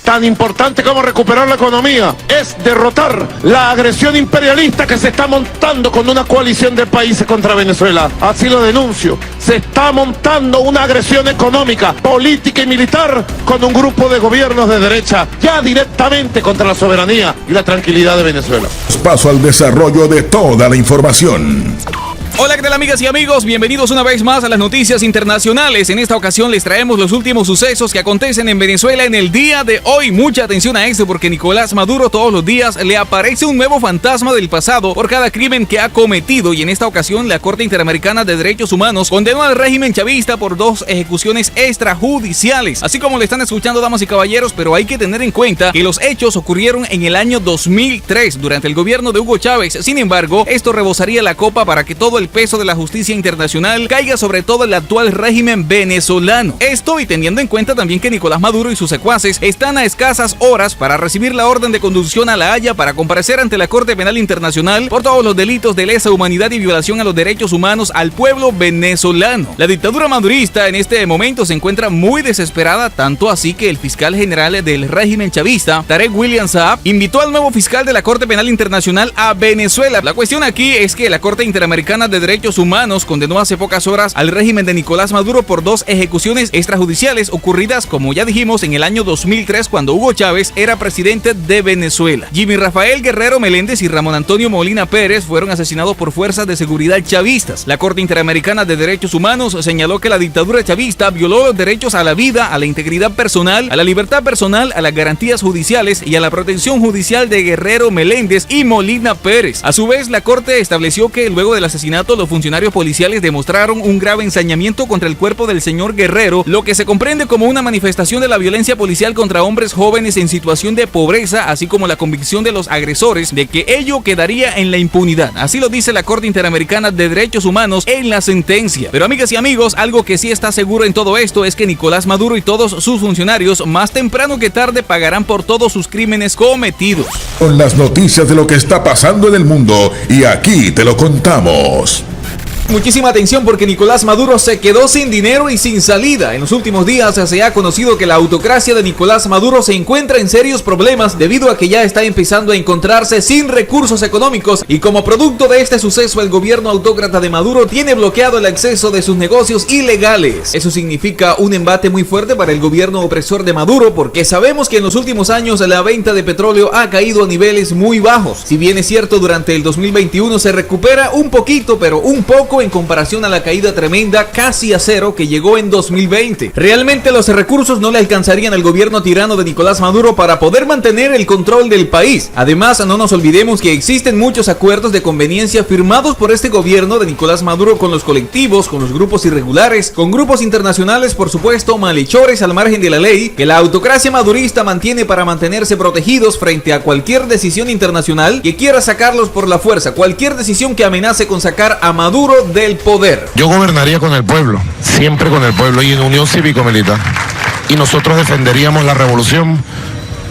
tan importante como recuperar la economía es derrotar la agresión imperialista que se está montando con una coalición de países contra Venezuela. Así lo denuncio. Se está montando una agresión económica, política y militar con un grupo de gobiernos de derecha, ya directamente contra la soberanía y la tranquilidad de Venezuela. Paso al desarrollo de toda la información. Hola, ¿qué tal, amigas y amigos? Bienvenidos una vez más a las noticias internacionales. En esta ocasión les traemos los últimos sucesos que acontecen en Venezuela en el día de hoy. Mucha atención a esto porque Nicolás Maduro todos los días le aparece un nuevo fantasma del pasado por cada crimen que ha cometido, y en esta ocasión la Corte Interamericana de Derechos Humanos condenó al régimen chavista por 2 ejecuciones extrajudiciales. Así como le están escuchando, damas y caballeros, pero hay que tener en cuenta que los hechos ocurrieron en el año 2003 durante el gobierno de Hugo Chávez. Sin embargo, esto rebosaría la copa para que todo el peso de la justicia internacional caiga sobre todo el actual régimen venezolano. Esto y teniendo en cuenta también que Nicolás Maduro y sus secuaces están a escasas horas para recibir la orden de conducción a La Haya para comparecer ante la Corte Penal Internacional por todos los delitos de lesa humanidad y violación a los derechos humanos al pueblo venezolano. La dictadura madurista en este momento se encuentra muy desesperada, tanto así que el fiscal general del régimen chavista, Tarek William Saab, invitó al nuevo fiscal de la Corte Penal Internacional a Venezuela. La cuestión aquí es que la Corte Interamericana de Derechos Humanos condenó hace pocas horas al régimen de Nicolás Maduro por 2 ejecuciones extrajudiciales ocurridas, como ya dijimos, en el año 2003 cuando Hugo Chávez era presidente de Venezuela. Jimmy Rafael Guerrero Meléndez y Ramón Antonio Molina Pérez fueron asesinados por fuerzas de seguridad chavistas. La Corte Interamericana de Derechos Humanos señaló que la dictadura chavista violó los derechos a la vida, a la integridad personal, a la libertad personal, a las garantías judiciales y a la protección judicial de Guerrero Meléndez y Molina Pérez. A su vez, la Corte estableció que luego del asesinato los funcionarios policiales demostraron un grave ensañamiento contra el cuerpo del señor Guerrero, lo que se comprende como una manifestación de la violencia policial contra hombres jóvenes en situación de pobreza, así como la convicción de los agresores de que ello quedaría en la impunidad. Así lo dice la Corte Interamericana de Derechos Humanos en la sentencia. Pero, amigas y amigos, algo que sí está seguro en todo esto es que Nicolás Maduro y todos sus funcionarios más temprano que tarde pagarán por todos sus crímenes cometidos. Con las noticias de lo que está pasando en el mundo, y aquí te lo contamos. Muchísima atención porque Nicolás Maduro se quedó sin dinero y sin salida. En los últimos días se ha conocido que la autocracia de Nicolás Maduro se encuentra en serios problemas debido a que ya está empezando a encontrarse sin recursos económicos, y como producto de este suceso el gobierno autócrata de Maduro tiene bloqueado el acceso de sus negocios ilegales. Eso significa un embate muy fuerte para el gobierno opresor de Maduro, porque sabemos que en los últimos años la venta de petróleo ha caído a niveles muy bajos. Si bien es cierto, durante el 2021 se recupera un poquito, pero un poco en comparación a la caída tremenda casi a cero que llegó en 2020. Realmente los recursos no le alcanzarían al gobierno tirano de Nicolás Maduro para poder mantener el control del país. Además, no nos olvidemos que existen muchos acuerdos de conveniencia firmados por este gobierno de Nicolás Maduro con los colectivos, con los grupos irregulares, con grupos internacionales, por supuesto, malhechores al margen de la ley, que la autocracia madurista mantiene para mantenerse protegidos frente a cualquier decisión internacional que quiera sacarlos por la fuerza, cualquier decisión que amenace con sacar a Maduro del poder. Yo gobernaría con el pueblo, siempre con el pueblo y en unión cívico-militar. Y nosotros defenderíamos la revolución,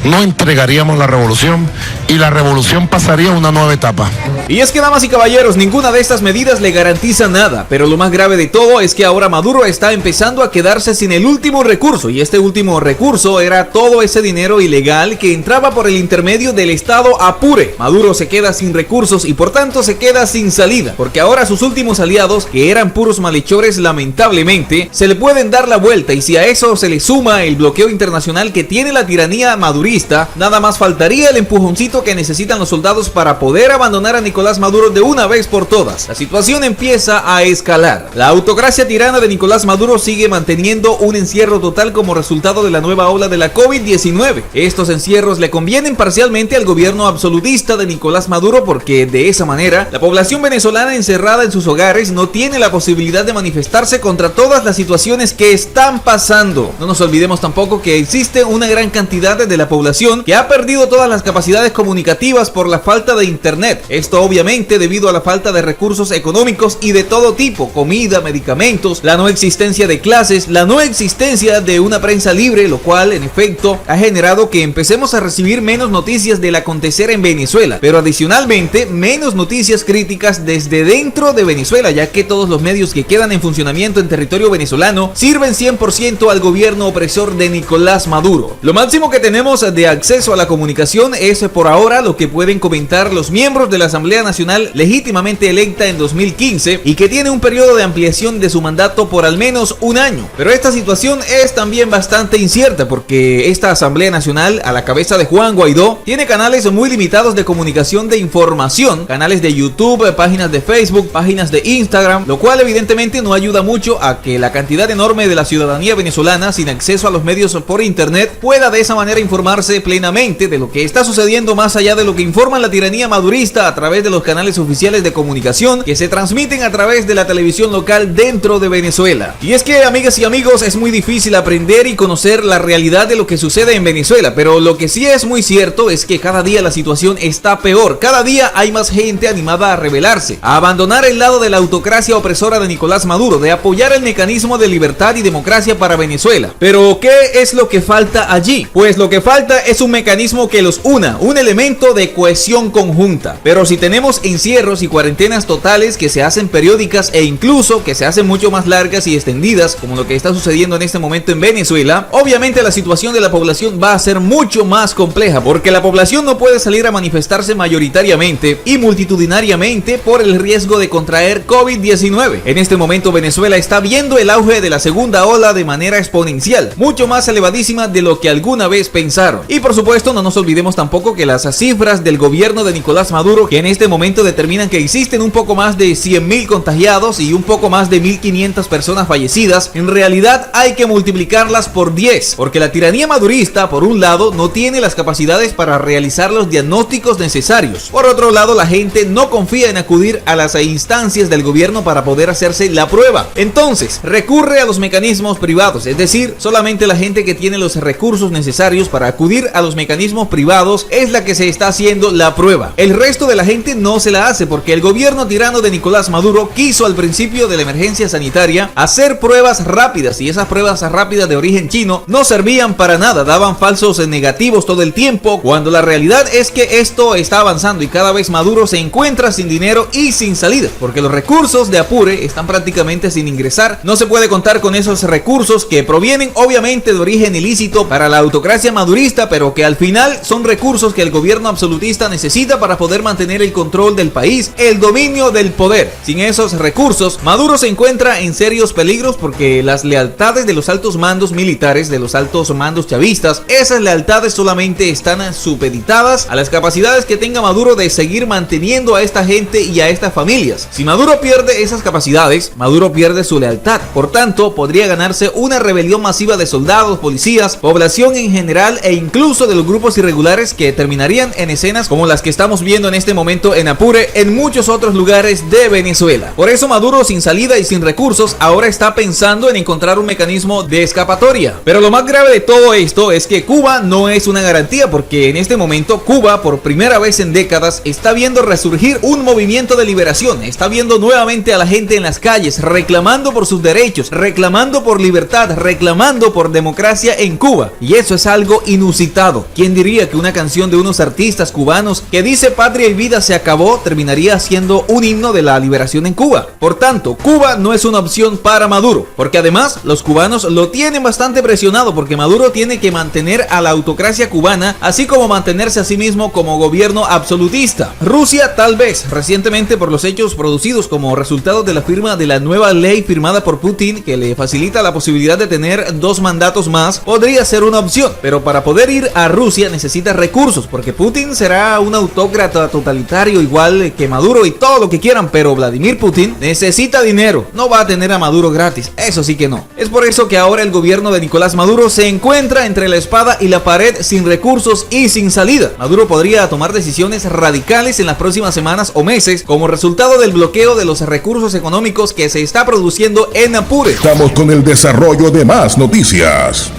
no entregaríamos la revolución y la revolución pasaría a una nueva etapa. Y es que, damas y caballeros, ninguna de estas medidas le garantiza nada, pero lo más grave de todo es que ahora Maduro está empezando a quedarse sin el último recurso, y este último recurso era todo ese dinero ilegal que entraba por el intermedio del Estado Apure. Maduro se queda sin recursos y por tanto se queda sin salida, porque ahora sus últimos aliados, que eran puros malhechores, lamentablemente se le pueden dar la vuelta, y si a eso se le suma el bloqueo internacional que tiene la tiranía madurista, nada más faltaría el empujoncito que necesitan los soldados para poder abandonar a Nicolás Maduro de una vez por todas. La situación empieza a escalar. La autocracia tirana de Nicolás Maduro sigue manteniendo un encierro total como resultado de la nueva ola de la COVID-19. Estos encierros le convienen parcialmente al gobierno absolutista de Nicolás Maduro, porque de esa manera la población venezolana encerrada en sus hogares no tiene la posibilidad de manifestarse contra todas las situaciones que están pasando. No nos olvidemos tampoco que existe una gran cantidad de la población que ha perdido todas las capacidades comunicativas por la falta de internet. Esto obviamente debido a la falta de recursos económicos y de todo tipo, comida, medicamentos, la no existencia de clases, la no existencia de una prensa libre, lo cual en efecto ha generado que empecemos a recibir menos noticias del acontecer en Venezuela, pero adicionalmente menos noticias críticas desde dentro de Venezuela, ya que todos los medios que quedan en funcionamiento en territorio venezolano sirven 100% al gobierno opresor de Nicolás Maduro. Lo máximo que tenemos de acceso a la comunicación es por ahora lo que pueden comentar los miembros de la Asamblea Nacional legítimamente electa en 2015 y que tiene un periodo de ampliación de su mandato por al menos un año. Pero esta situación es también bastante incierta porque esta Asamblea Nacional, a la cabeza de Juan Guaidó, tiene canales muy limitados de comunicación de información, canales de YouTube, páginas de Facebook, páginas de Instagram, lo cual evidentemente no ayuda mucho a que la cantidad enorme de la ciudadanía venezolana sin acceso a los medios por internet pueda de esa manera informarse plenamente de lo que está sucediendo más allá de lo que informa la tiranía madurista a través de los canales oficiales de comunicación que se transmiten a través de la televisión local dentro de Venezuela. Y es que, amigas y amigos, es muy difícil aprender y conocer la realidad de lo que sucede en Venezuela, pero lo que sí es muy cierto es que cada día la situación está peor, cada día hay más gente animada a rebelarse, a abandonar el lado de la autocracia opresora de Nicolás Maduro, de apoyar el mecanismo de libertad y democracia para Venezuela. Pero ¿qué es lo que falta allí? Pues lo que falta es un mecanismo que los una, un elemento de cohesión conjunta. Pero si tenemos encierros y cuarentenas totales que se hacen periódicas e incluso que se hacen mucho más largas y extendidas, como lo que está sucediendo en este momento en Venezuela, obviamente la situación de la población va a ser mucho más compleja, porque la población no puede salir a manifestarse mayoritariamente y multitudinariamente por el riesgo de contraer COVID-19. En este momento Venezuela está viendo el auge de la segunda ola de manera exponencial, mucho más elevadísima de lo que alguna vez pensaron. Y por supuesto no nos olvidemos tampoco que las cifras del gobierno de Nicolás Maduro, que en este momento determinan que existen un poco más de 100.000 contagiados y un poco más de 1.500 personas fallecidas, en realidad hay que multiplicarlas por 10, porque la tiranía madurista, por un lado, no tiene las capacidades para realizar los diagnósticos necesarios. Por otro lado, la gente no confía en acudir a las instancias del gobierno para poder hacerse la prueba. Entonces, recurre a los mecanismos privados, es decir, solamente la gente que tiene los recursos necesarios para acudir a los mecanismos privados es la que se está haciendo la prueba. El resto de la gente no se la hace porque el gobierno tirano de Nicolás Maduro quiso al principio de la emergencia sanitaria hacer pruebas rápidas, y esas pruebas rápidas de origen chino no servían para nada, daban falsos negativos todo el tiempo, cuando la realidad es que esto está avanzando y cada vez Maduro se encuentra sin dinero y sin salida, porque los recursos de Apure están prácticamente sin ingresar. No se puede contar con esos recursos que provienen obviamente de origen ilícito para la autocracia madurista, pero que al final son recursos que el gobierno absolutista necesita para poder mantener el control del país, el dominio del poder. Sin esos recursos, Maduro se encuentra en serios peligros porque las lealtades de los altos mandos militares, de los altos mandos chavistas, esas lealtades solamente están supeditadas a las capacidades que tenga Maduro de seguir manteniendo a esta gente y a estas familias. Si Maduro pierde esas capacidades, Maduro pierde su lealtad. Por tanto, podría ganarse una rebelión masiva de soldados, policías, población en general e incluso de los grupos irregulares que terminarían en escenas como las que estamos viendo en este momento en Apure, en muchos otros lugares de Venezuela. Por eso Maduro, sin salida y sin recursos, ahora está pensando en encontrar un mecanismo de escapatoria. Pero lo más grave de todo esto es que Cuba no es una garantía, porque en este momento Cuba, por primera vez en décadas, está viendo resurgir un movimiento de liberación, está viendo nuevamente a la gente en las calles reclamando por sus derechos, reclamando por libertad, reclamando por democracia en Cuba, y eso es algo inusitado. ¿Quién diría que una canción de unos artistas cubanos que dice patria y vida se acabó terminaría siendo un himno de la liberación en Cuba? Por tanto, Cuba no es una opción para Maduro, porque además los cubanos lo tienen bastante presionado, porque Maduro tiene que mantener a la autocracia cubana, así como mantenerse a sí mismo como gobierno absolutista. Rusia, tal vez, recientemente por los hechos producidos como resultado de la firma de la nueva ley firmada por Putin, que le facilita la posibilidad de tener 2 mandatos más, podría ser una opción, pero para poder ir a Rusia necesita recursos, porque Putin será un autócrata totalitario igual que Maduro y todo lo que quieran, pero Vladimir Putin necesita dinero, no va a tener a Maduro gratis, eso sí que no. Es por eso que ahora el gobierno de Nicolás Maduro se encuentra entre la espada y la pared, sin recursos y sin salida. Maduro podría tomar decisiones radicales en las próximas semanas o meses como resultado del bloqueo de los recursos económicos que se está produciendo en Apure. Estamos con el desarrollo de más noticias.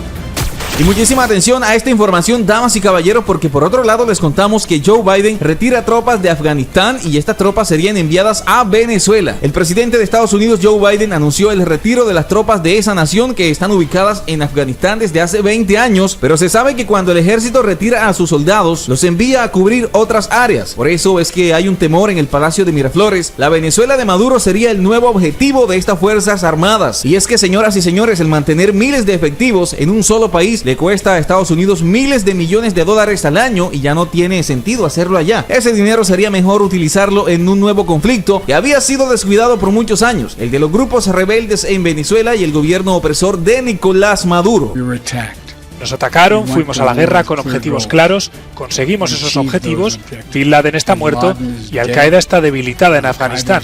Y muchísima atención a esta información, damas y caballeros, porque por otro lado les contamos que Joe Biden retira tropas de Afganistán y estas tropas serían enviadas a Venezuela. El presidente de Estados Unidos, Joe Biden, anunció el retiro de las tropas de esa nación que están ubicadas en Afganistán desde hace 20 años, pero se sabe que cuando el ejército retira a sus soldados, los envía a cubrir otras áreas. Por eso es que hay un temor en el Palacio de Miraflores. La Venezuela de Maduro sería el nuevo objetivo de estas fuerzas armadas. Y es que, señoras y señores, el mantener miles de efectivos en un solo país le cuesta a Estados Unidos miles de millones de dólares al año y ya no tiene sentido hacerlo allá. Ese dinero sería mejor utilizarlo en un nuevo conflicto que había sido descuidado por muchos años, el de los grupos rebeldes en Venezuela y el gobierno opresor de Nicolás Maduro. Nos atacaron, fuimos a la guerra con objetivos claros, conseguimos esos objetivos, Bin Laden está muerto y Al-Qaeda está debilitada en Afganistán.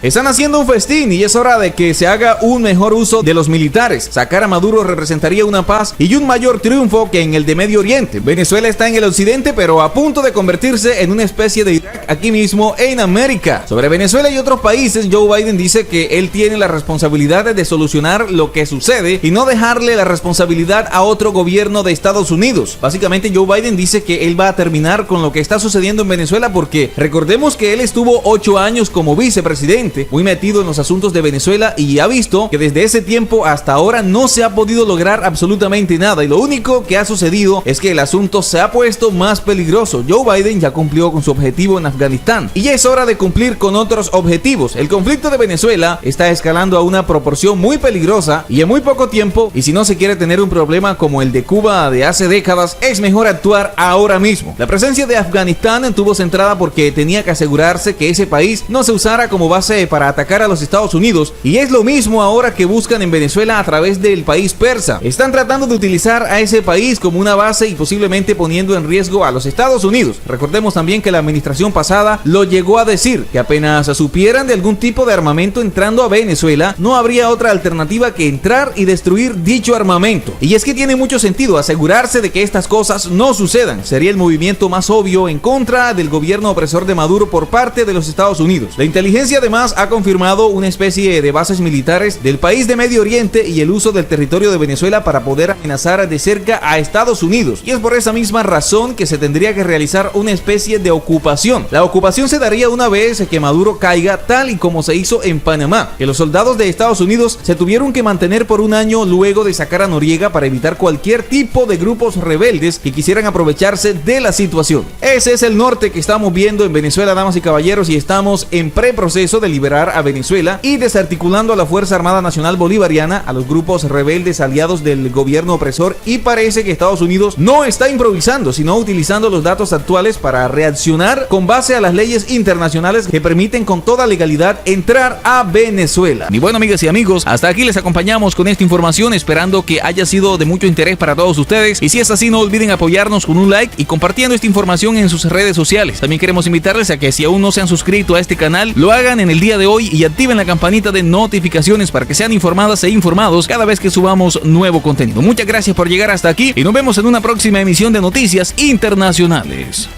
Están haciendo un festín y es hora de que se haga un mejor uso de los militares. Sacar a Maduro representaría una paz y un mayor triunfo que en el de Medio Oriente. Venezuela está en el occidente, pero a punto de convertirse en una especie de Irak aquí mismo en América. Sobre Venezuela y otros países, Joe Biden dice que él tiene la responsabilidad de solucionar lo que sucede y no dejarle la responsabilidad a otro gobierno de Estados Unidos. Básicamente, Joe Biden dice que él va a terminar con lo que está sucediendo en Venezuela porque recordemos que él estuvo 8 años como vicepresidente, muy metido en los asuntos de Venezuela y ha visto que desde ese tiempo hasta ahora no se ha podido lograr absolutamente nada y lo único que ha sucedido es que el asunto se ha puesto más peligroso. Joe Biden ya cumplió con su objetivo en Afganistán y ya es hora de cumplir con otros objetivos. El conflicto de Venezuela está escalando a una proporción muy peligrosa y en muy poco tiempo, y si no se quiere tener un problema como el de Cuba de hace décadas, es mejor actuar ahora mismo. La presencia de Afganistán estuvo centrada porque tenía que asegurarse que ese país no se usara como base para atacar a los Estados Unidos y es lo mismo ahora que buscan en Venezuela a través del país persa. Están tratando de utilizar a ese país como una base y posiblemente poniendo en riesgo a los Estados Unidos. Recordemos también que la administración pasada lo llegó a decir, que apenas supieran de algún tipo de armamento entrando a Venezuela, no habría otra alternativa que entrar y destruir dicho armamento. Y es que tiene mucho sentido asegurarse de que estas cosas no sucedan. Sería el movimiento más obvio en contra del gobierno opresor de Maduro por parte de los Estados Unidos. La inteligencia además ha confirmado una especie de bases militares del país de Medio Oriente y el uso del territorio de Venezuela para poder amenazar de cerca a Estados Unidos. Y es por esa misma razón que se tendría que realizar una especie de ocupación. La ocupación se daría una vez que Maduro caiga, tal y como se hizo en Panamá, que los soldados de Estados Unidos se tuvieron que mantener por un año luego de sacar a Noriega para evitar cualquier tipo de grupos rebeldes que quisieran aprovecharse de la situación. Ese es el norte que estamos viendo en Venezuela, damas y caballeros, y estamos en preproceso de liberar a Venezuela y desarticulando a la Fuerza Armada Nacional Bolivariana, a los grupos rebeldes aliados del gobierno opresor, y parece que Estados Unidos no está improvisando, sino utilizando los datos actuales para reaccionar con base a las leyes internacionales que permiten con toda legalidad entrar a Venezuela. Y bueno, amigas y amigos, hasta aquí les acompañamos con esta información, esperando que haya sido de mucho interés para todos ustedes, y si es así, no olviden apoyarnos con un like y compartiendo esta información en sus redes sociales. También queremos invitarles a que si aún no se han suscrito a este canal, lo hagan en el día de hoy y activen la campanita de notificaciones para que sean informadas e informados cada vez que subamos nuevo contenido. Muchas gracias por llegar hasta aquí y nos vemos en una próxima emisión de Noticias Internacionales.